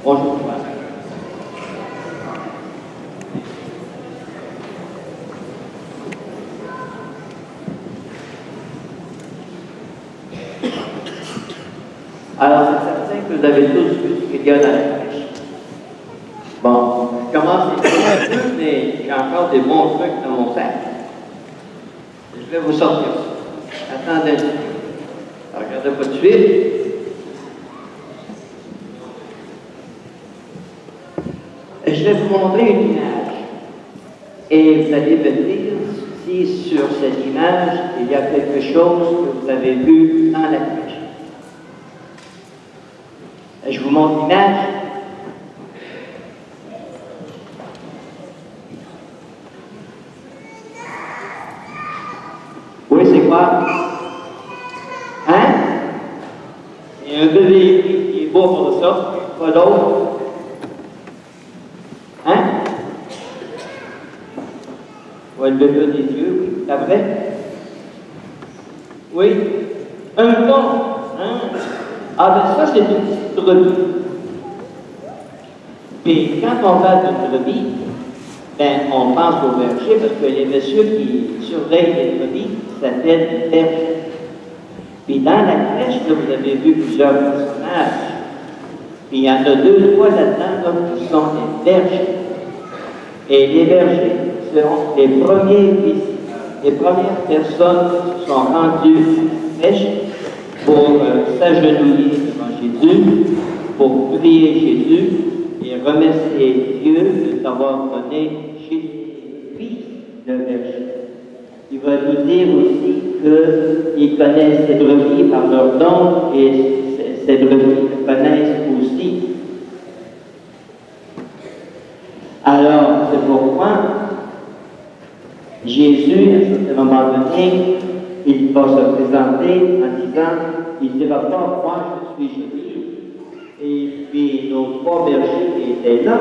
Bonjour. Alors, c'est certain que vous avez tous vu ce qu'il y a dans la crèche. Bon, je commence les choses, mais j'ai encore des bons trucs dans mon sac. Je vais vous sortir ça. Attendez un petit peu. Alors, regardez pas de suite. Je vais vous montrer une image. Et vous allez me dire si sur cette image, il y a quelque chose que vous avez vu dans la crèche. Je vous montre l'image. Oui, c'est quoi? Hein? Il y a un bébé qui est beau pour ça, pas d'autre. Hein? Oui, le bébé des yeux, oui, c'est vrai? Oui. Un ton, hein? Ah, ben ça, c'est une petite brebis. Puis quand on parle de brebis, ben, on pense au berger parce que les messieurs qui surveillent les brebis s'appellent bergers. Puis dans la crèche, là, vous avez vu plusieurs personnages. Puis il y en a 2, 3 là-dedans qui sont des bergers. Et les bergers seront les premiers visiteurs, les premières personnes qui sont rendues à la crèche pour s'agenouiller devant Jésus, pour prier Jésus et remercier Dieu d'avoir donné Jésus, lui, le berger. Il va nous dire aussi qu'il connaît ses brebis par leur nom et ces brebis le connaissent aussi. Alors, c'est pourquoi Jésus, à un certain moment donné, il va se présenter en disant, il ne va pas croire que je suis Jésus. Et puis, nos 3 bergers qui étaient là,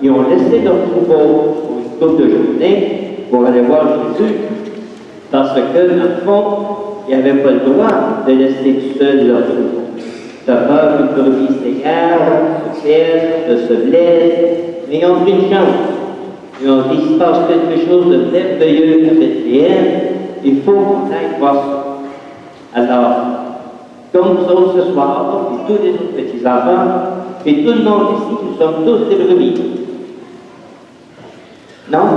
ils ont laissé leur troupeau pour une couple de journées pour aller voir Jésus. Parce que, dans le fond, ils n'avaient pas le droit de laisser tout seul leur troupeau. De peur qu'une brebis s'égare, se perde, se blesse, mais ils ont pris une chance. Ils ont dit, il se passe quelque chose de merveilleux à Bethléem, il faut qu'on aille voir ça. Alors, comme nous autres ce soir, et tous les autres petits-enfants, et tout le monde ici, nous sommes tous des brebis. Non?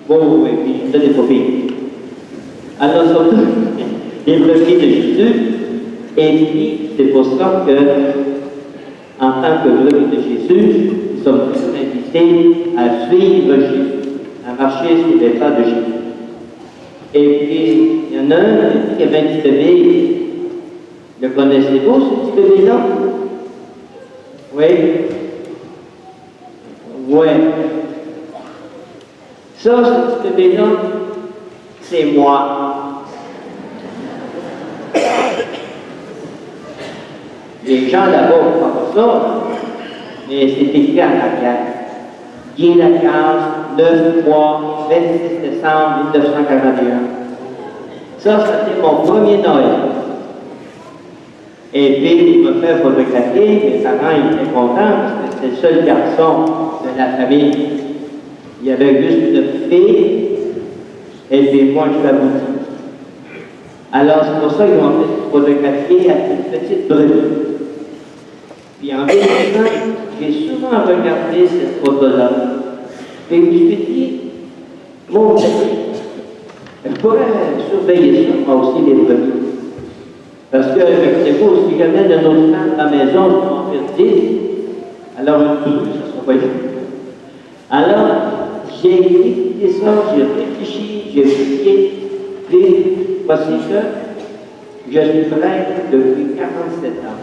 Bon, oui, puis je ne pas pire. Alors, nous sommes tous des brebis de Jésus, et puis c'est pour ça que, en tant que brebis de Jésus, nous sommes tous invités à suivre Jésus, à marcher sur les pas de Jésus. Et puis, il y en a un qui avait un petit bébé. Le connaissez-vous, ce petit bébé-là? Oui? Oui. Ça, ce petit bébé-là, c'est moi. Les gens là-bas ne font pas ça, mais c'est écrit en arrière. Guy Lacasse, 9/3, 26 décembre 1941. Ça, c'était mon premier Noël. Et puis, il me fait photographier, mes parents étaient contents parce que c'était le seul garçon de la famille. Il y avait juste une fille, et puis moi, je l'aboutis. Alors, c'est pour ça qu'ils m'ont fait photographier avec une petite brebis. Puis en vieillissant, j'ai souvent regardé cette photo-là. Et je me suis dit, mon Dieu, je pourrais surveiller ça, moi aussi, les brebis. Parce que, effectivement, si jamais de nos femmes à la maison, je m'en fais 10, alors un tout, ça ne sera pas juste. Alors, j'ai écouté ça, j'ai réfléchi, j'ai prié, puis voici que je suis prêtre depuis 47 ans.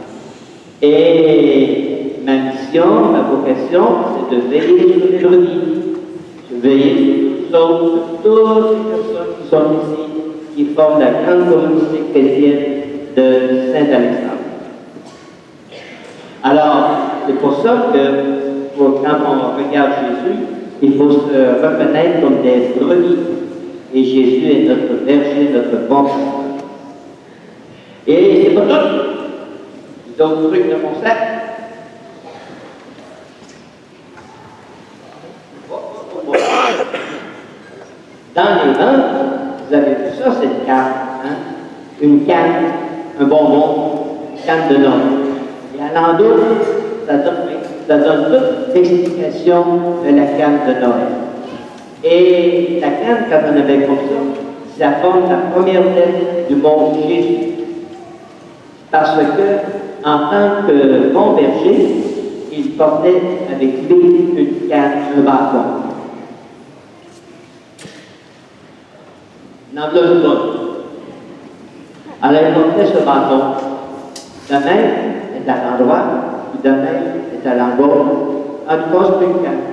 Et ma mission, ma vocation, c'est de veiller sur les brebis, de veiller sur toutes les personnes qui sont ici, qui forment la grande communauté chrétienne de Saint-Alexandre. Alors, c'est pour ça que quand on regarde Jésus, il faut se reconnaître comme des brebis. Et Jésus est notre berger, notre bon pasteur. Et c'est pas tout. D'autres trucs de mon sac. carte, hein? Une canne, un bonbon, une canne de Noël. Et à l'endroit, ça donne toute l'explication de la canne de Noël. Et la canne, quand on avait comme ça forme la première lettre du mot Jésus. Parce que, en tant que bon berger, il portait avec lui une canne, un bâton. Une enveloppe bonne. Alors, il portait ce bâton. De même est à l'endroit, puis de même est à l'endroit. En tout cas, c'est une canne.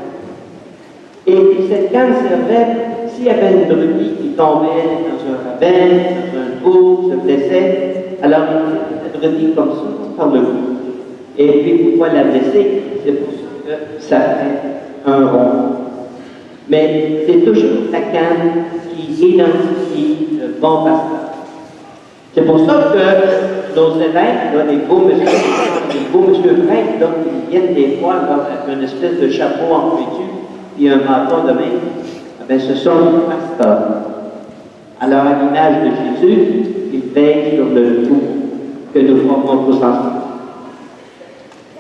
Et puis cette canne servait, s'il y avait une brebis qui tombait dans un ravin, dans un trou, se blessait, alors il faisait la brebis comme ça, par le bout. Et puis pourquoi la blesser? C'est pour ça que ça fait un rond. Mais c'est toujours la canne qui identifie le bon pasteur. C'est pour ça que nos évêques, là, les beaux monsieur prêtres, là, ils viennent des fois là, avec une espèce de chapeau en couture et un bâton de main. Eh ce sont les pasteurs. Alors, à l'image de Jésus, ils veillent sur le tout que nous formons tous ensemble.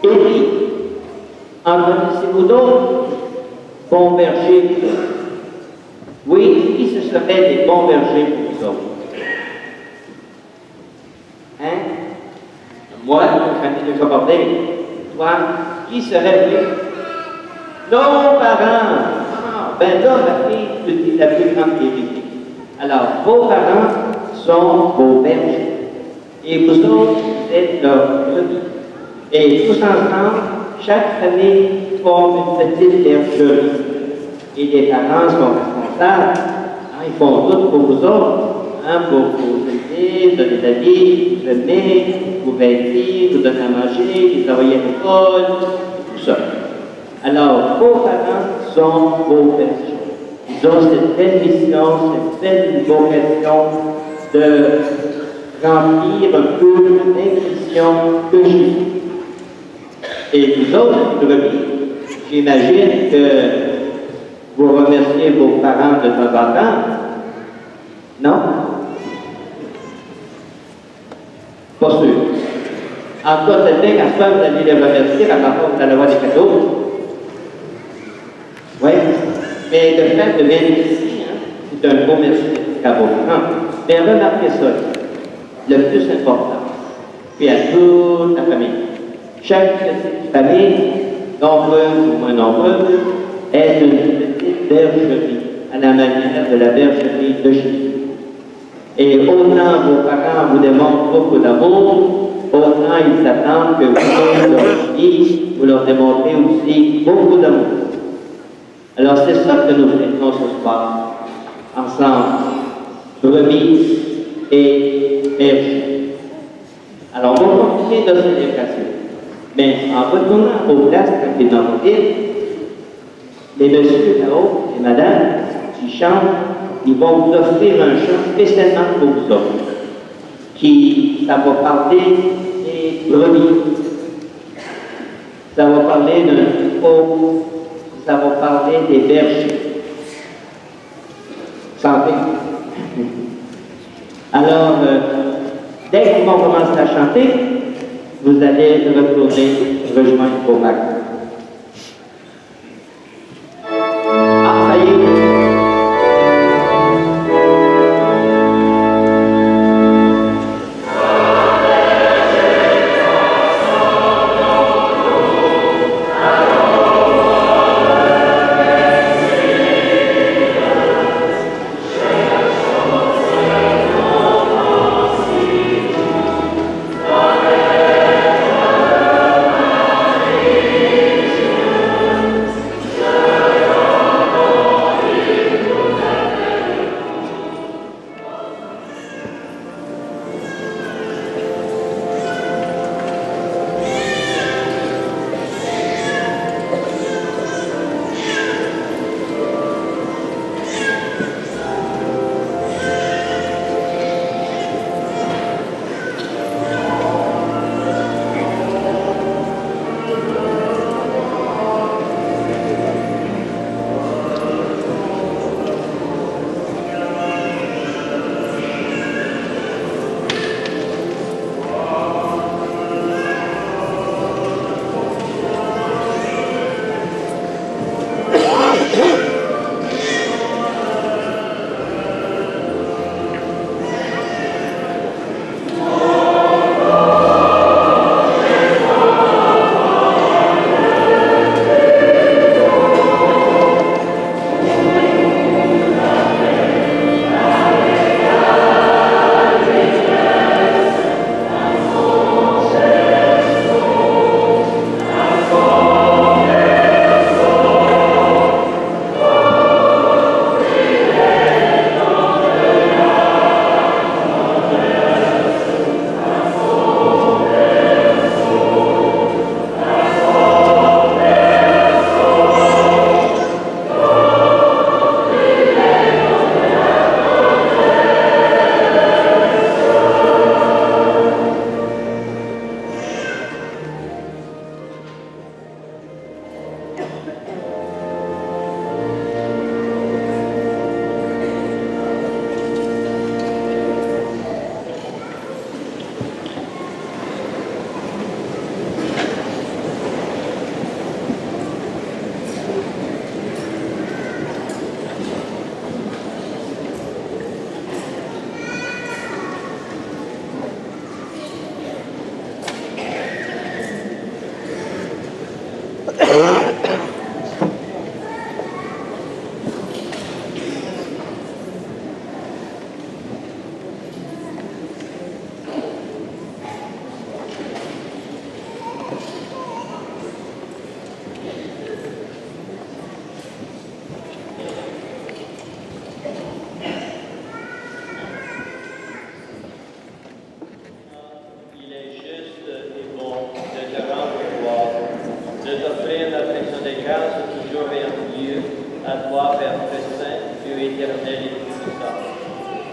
Et puis, en connaissez-vous d'autres bons bergers? Oui, qui ce seraient des bons bergers pour nous autres? Hein? Moi, j'en ai déjà parlé. Toi, qui serait lui? Nos parents. Ah, ben là, ma fille, tu dis la plus grande vérité. Alors, vos parents sont vos bergers. Et vous autres, vous êtes leurs brebis. Et tous ensemble, chaque famille forme une petite bergerie. Et les parents sont responsables. Hein, ils font tout pour vous autres. Hein, pour vous aider, donner la vie, vous aimer, vous vêtir, vous donner à manger, vous envoyer à l'école, tout ça. Alors, vos parents sont vos bergers. Ils ont cette belle mission, cette belle vocation de remplir un peu la même mission que Jésus. Et vous autres, les brebis, j'imagine que vous remerciez vos parents de temps en temps. Non? Pas sûr. En tout cas, c'est bien qu'à ce moment, vous allez les remercier, à la fois vous allez avoir des cadeaux. Oui. Mais le fait de venir ici, hein, c'est un beau merci à vos parents. Mais remarquez ça, le plus important, puis à toute la famille. Chaque petite famille, nombreuse ou moins nombreuse, est une petite bergerie, à la manière de la bergerie de Jésus. Et autant vos parents vous démontrent beaucoup d'amour, autant ils s'attendent que vous leur démontrez aussi beaucoup d'amour. Alors c'est ça que nous faisons ce soir, ensemble, brebis et bergers. Alors on va continuer notre célébration. Mais en retournant aux places quand ils dans les messieurs là-haut, les madames qui chantent, ils vont vous offrir un chant spécialement pour vous autres, ça va parler des brebis, ça va parler d'un troupeau, ça va parler des bergers. Santé. Alors, dès qu'ils vont commencer à chanter, vous allez retourner rejoindre vos vagues. Ah, ça y est. Amen.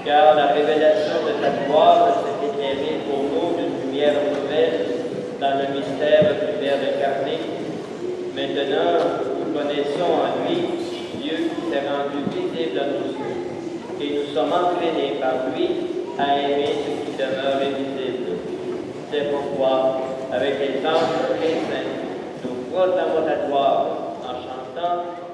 Car la révélation de ta gloire s'est éclairée au nom d'une lumière nouvelle dans le mystère du Verbe incarné. Maintenant, nous connaissons en lui Dieu qui s'est rendu visible à nos yeux, et nous sommes entraînés par lui à aimer ce qui demeure invisible. C'est pourquoi, avec les anges très saints, nous proclamons ta gloire en chantant